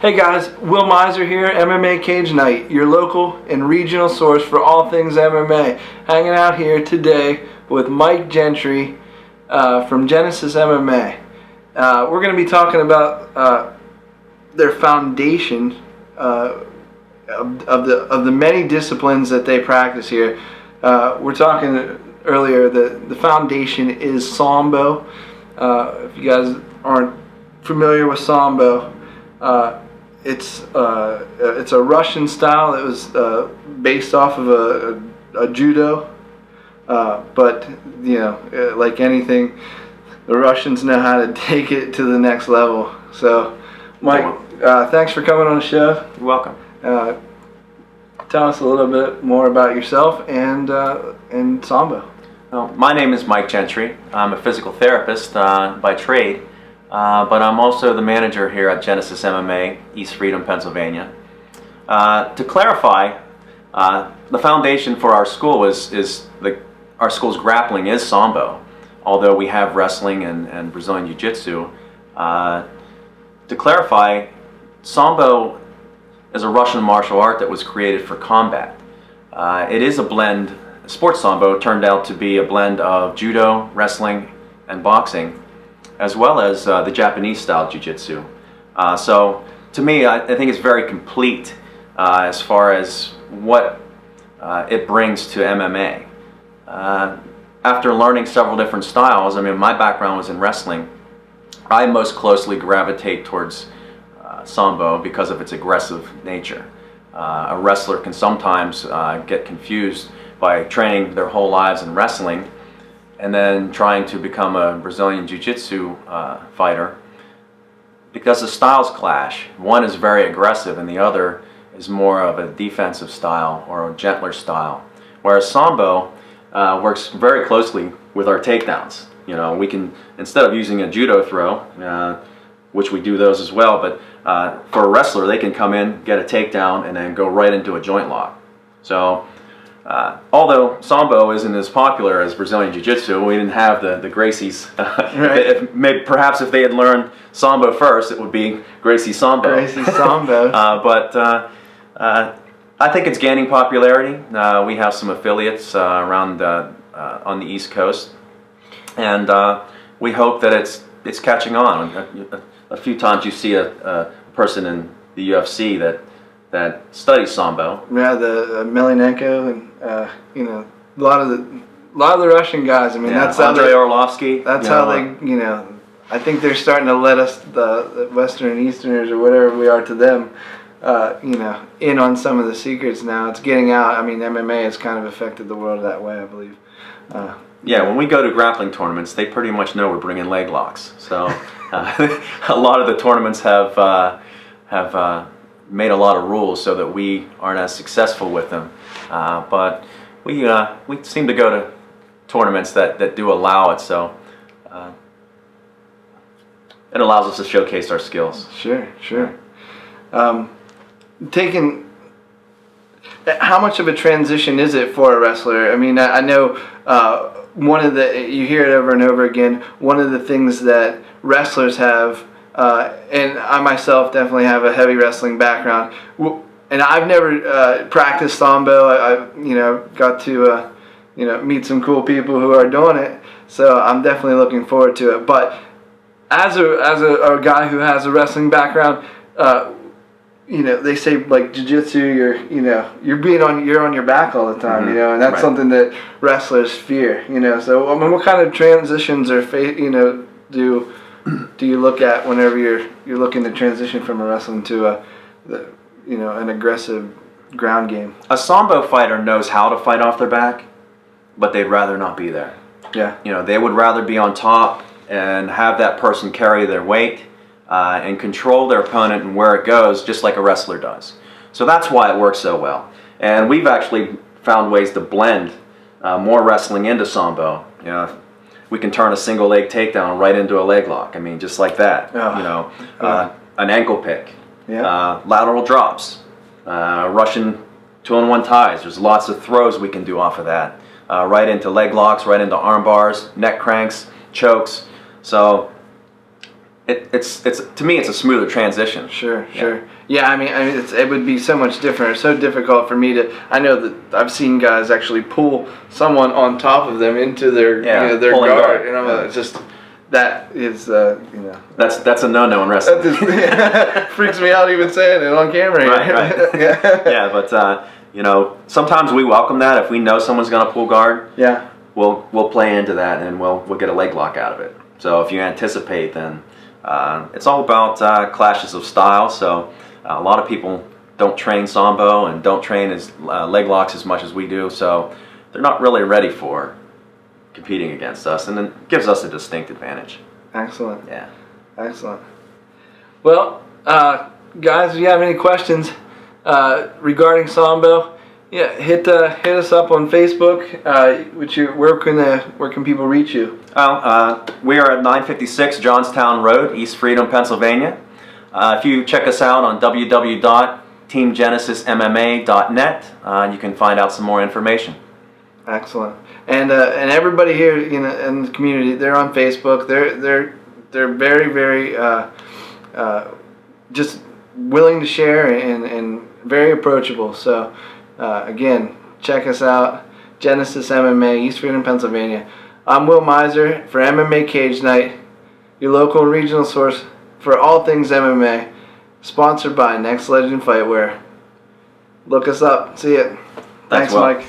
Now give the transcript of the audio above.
Hey guys, Will Meiser here, MMA Cage Night, your local and regional source for all things MMA. Hanging out here today with Mike Gentry from Genesis MMA. We're going to be talking about their foundation of the many disciplines that they practice here. We're talking earlier that the foundation is Sombo. If you guys aren't familiar with Sombo, it's a Russian style that was based off of a judo, but you know, like anything, the Russians know how to take it to the next level. So, Mike, thanks for coming on the show. You're welcome. Tell us a little bit more about yourself and Sombo. Well, my name is Mike Gentry. I'm a physical therapist by trade. But I'm also the manager here at Genesis MMA, East Freedom, Pennsylvania. To clarify, the foundation for our school our school's grappling is Sombo, although we have wrestling and Brazilian Jiu-Jitsu. To clarify, Sombo is a Russian martial art that was created for combat. It is a blend. Sports Sambo turned out to be a blend of judo, wrestling, and boxing, as well as the Japanese style jiu-jitsu. So to me, I think it's very complete as far as what it brings to MMA. After learning several different styles, I mean, my background was in wrestling. I most closely gravitate towards Sambo because of its aggressive nature. A wrestler can sometimes get confused by training their whole lives in wrestling and then trying to become a Brazilian Jiu-Jitsu fighter, because the styles clash. One is very aggressive and the other is more of a defensive style or a gentler style. Whereas Sambo works very closely with our takedowns. You know, we can, instead of using a judo throw, which we do those as well, but for a wrestler, they can come in, get a takedown, and then go right into a joint lock. So, although Sambo isn't as popular as Brazilian Jiu-Jitsu, we didn't have the Gracies. Right. Perhaps if they had learned Sambo first, it would be Gracie Sambo. Gracie Sambo. But I think it's gaining popularity. We have some affiliates around on the East Coast, and we hope that it's catching on. A few times you see a person in the UFC that studies Sambo. Yeah, the Emelianenko and you know, a lot of the Russian guys. I mean, yeah, that's Andrei Arlovsky. That's how they, you know. I think they're starting to let us, the Western and Easterners or whatever we are to them, you know, in on some of the secrets now. It's getting out. I mean, MMA has kind of affected the world that way, I believe. Yeah, when we go to grappling tournaments, they pretty much know we're bringing leg locks. So a lot of the tournaments have made a lot of rules so that we aren't as successful with them. But we seem to go to tournaments that do allow it. So it allows us to showcase our skills. Sure. How much of a transition is it for a wrestler? I mean, I know you hear it over and over again, one of the things that wrestlers have, and I myself definitely have a heavy wrestling background, and I've never practiced Sambo. I got to meet some cool people who are doing it, so I'm definitely looking forward to it. But as a guy who has a wrestling background, they say like jiu-jitsu, you're on your back all the time, Mm-hmm. And that's something that wrestlers fear, So I mean, what kind of transitions do you look at whenever you're looking to transition from a wrestling to an aggressive ground game? A Sambo fighter knows how to fight off their back, but they'd rather not be there. Yeah. They would rather be on top and have that person carry their weight and control their opponent and where it goes, just like a wrestler does. So that's why it works so well. And we've actually found ways to blend more wrestling into Sambo. We can turn a single leg takedown right into a leg lock. I mean, just like that. An ankle pick, lateral drops, Russian 2-on-1 ties. There's lots of throws we can do off of that. Right into leg locks, right into arm bars, neck cranks, chokes. So it's to me, it's a smoother transition. Sure. Yeah, I mean, it would be so much different. It's so difficult for me to. I know that I've seen guys actually pull someone on top of them into their their pulling guard. guard. It's just that is That's a no-no in wrestling. That just freaks me out even saying it on camera. Right. Yeah, but sometimes we welcome that if we know someone's going to pull guard. Yeah. We'll play into that and we'll get a leg lock out of it. So if you anticipate, then it's all about clashes of style. So a lot of people don't train Sombo and don't train as leg locks as much as we do. So they're not really ready for competing against us, and it gives us a distinct advantage. Excellent. Yeah. Excellent. Well, guys, if you have any questions regarding Sombo, hit us up on Facebook. Where can people reach you? We are at 956 Johnstown Road, East Freedom, Pennsylvania. If you check us out on www.teamgenesismma.net, you can find out some more information. Excellent. And everybody here, in the community, they're on Facebook. They're very, very just willing to share and very approachable. So again, check us out. Genesis MMA, East Freedom, Pennsylvania. I'm Will Meiser for MMA Cage Night, your local and regional source for all things MMA. Sponsored by Next Legend Fightwear. Look us up. See it. Thanks Will. Mike.